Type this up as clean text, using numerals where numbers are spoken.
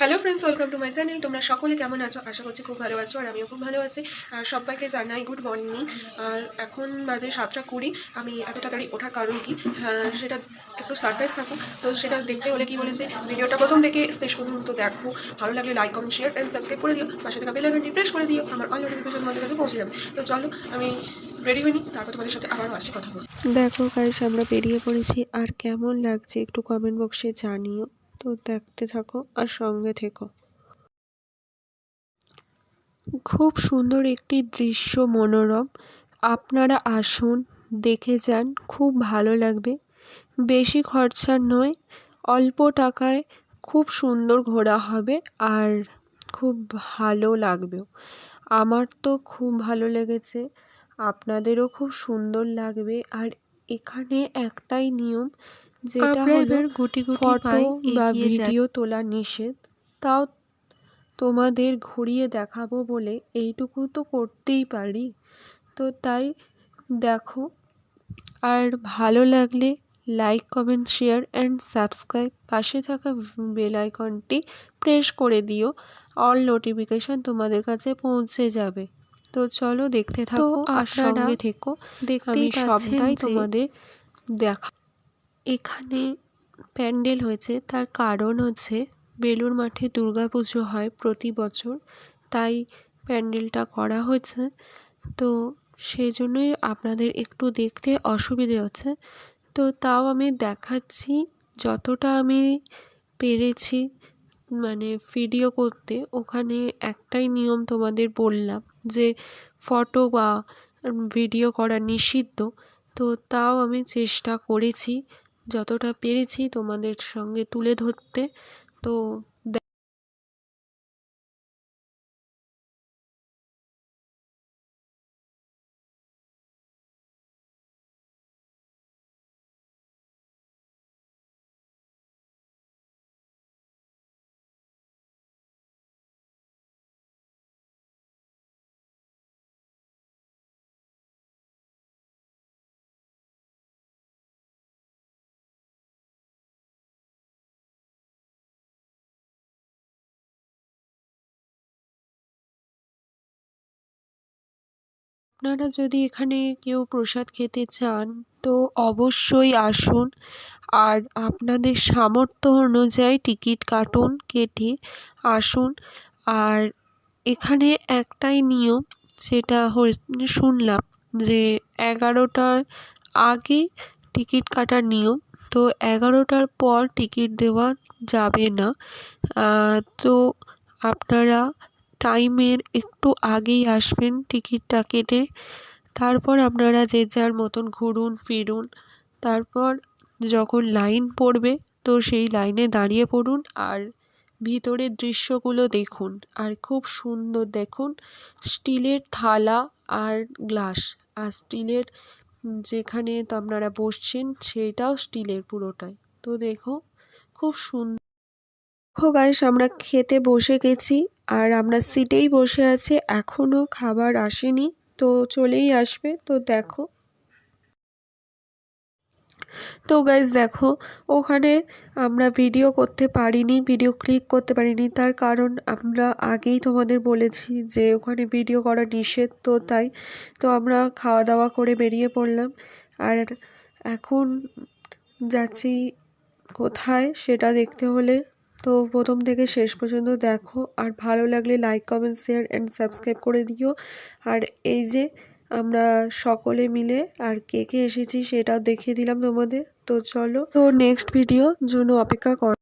Hello friends, welcome to my channel. তোমরা সকলে কেমন আছো? আশা করছি খুব ভালো আছো, আর আমিও খুব ভালো আছি। আর সবাইকে জানাই গুড মর্নিং। আর এখন বাজে 7:20। আমি এত তাড়াতাড়ি ওঠার কারণ কি, সেটা একটু সারপ্রাইজ থাকুক। তো সেটা দেখতে হলে কি বলেছে, ভিডিওটা প্রথম থেকে শেষ পর্যন্ত দেখো। ভালো লাগলে like, comment, share and subscribe করে দিও। পাশে থাকা বেল আইকনটি প্রেস করে দিও, আমার অল নোটিফিকেশন তোমাদের কাছে পৌঁছে যাবে। তো চলো আমি রেডি হইনি, তারপর তোমাদের সাথে আবারও আসি কথা বলি। দেখো গাইস, আমরা বেরিয়ে পড়েছি। আর কেমন লাগছে একটু কমেন্ট বক্সে জানিও। তো দেখতে থাকো আর সঙ্গে থেকো। খুব সুন্দর একটি দৃশ্য, মনোরম। আপনারা আসুন, দেখে যান, খুব ভালো লাগবে। বেশি খরচা নয়, অল্প টাকায় খুব সুন্দর ঘোরা হবে আর খুব ভালো লাগবেও। আমার তো খুব ভালো লেগেছে, আপনাদেরও খুব সুন্দর লাগবে। আর এখানে একটাই নিয়ম, যেটা হলো ফটো বা ভিডিও তোলা নিষেধ। তাও তোমাদের ঘুরিয়ে দেখাবো বলে এইটুকু তো করতেই পারি। তো তাই দেখো, আর ভালো লাগলে like, comment, share and subscribe, পাশে থাকা বেল আইকনটি প্রেস করে দিও। অল নোটিফিকেশান তোমাদের কাছে পৌঁছে যাবে। তো চলো দেখতে থাকো আর সঙ্গে থেকো। আমি সবটাই তোমাদের দেখা। এখানে প্যান্ডেল হয়েছে, তার কারণ হচ্ছে বেলুড় মাঠে দুর্গাপুজো হয় প্রতি বছর, তাই প্যান্ডেলটা করা হয়েছে। তো সেই জন্যই আপনাদের একটু দেখতে অসুবিধে হচ্ছে। তো তাও আমি দেখাচ্ছি যতটা আমি পেরেছি, মানে ভিডিও করতে। ওখানে একটাই নিয়ম তোমাদের বললাম যে ফটো বা ভিডিও করা নিষিদ্ধ। তো তাও আমি চেষ্টা করেছি যতটা পেরেছি তোমাদের সঙ্গে তুলে ধরতে। তো আপনারা যদি এখানে কেউ প্রসাদ খেতে চান তো অবশ্যই আসুন। আর আপনাদের সামর্থ্য অনুযায়ী টিকিট কাটুন, কেটে আসুন। আর এখানে একটাই নিয়ম, যেটা শুনলাম যে 11টার আগে টিকিট কাটার নিয়ম। তো 11টার পর টিকিট দেওয়া যাবে না। তো আপনারা টাইমের একটু আগেই আসবেন টিকিটটা কেটে। তারপর আপনারা যে যার মতন ঘুরুন ফিরুন। তারপর যখন লাইন পড়বে তো সেই লাইনে দাঁড়িয়ে পড়ুন আর ভিতরের দৃশ্যগুলো দেখুন। আর খুব সুন্দর দেখুন, স্টিলের থালা আর গ্লাস, আর স্টিলের যেখানে তো আপনারা বসছেন সেইটাও স্টিলের পুরোটাই। তো দেখো খুব সুন্দর। দেখো গাইস, আমরা খেতে বসে গেছি আর আমরা সিটেই বসে আছি, এখনও খাবার আসেনি, তো চলেই আসবে। তো দেখো, তো গাইস দেখো, ওখানে আমরা ভিডিও করতে পারিনি, ভিডিও ক্লিক করতে পারিনি। তার কারণ আমরা আগেই তোমাদের বলেছি যে ওখানে ভিডিও করা নিষেধ। তো তাই তো আমরা খাওয়া দাওয়া করে বেরিয়ে পড়লাম। আর এখন যাচ্ছি কোথায় সেটা দেখতে হলে তো প্রথম থেকে শেষ পর্যন্ত দেখো। আর ভালো লাগলে like, comment, share and subscribe করে দিও। আর এই যে আমরা সকলে মিলে আর কে কে এসেছি সেটাও দেখিয়ে দিলাম তোমাদের। তো চলো, তো নেক্সট ভিডিও জন্য অপেক্ষা কর।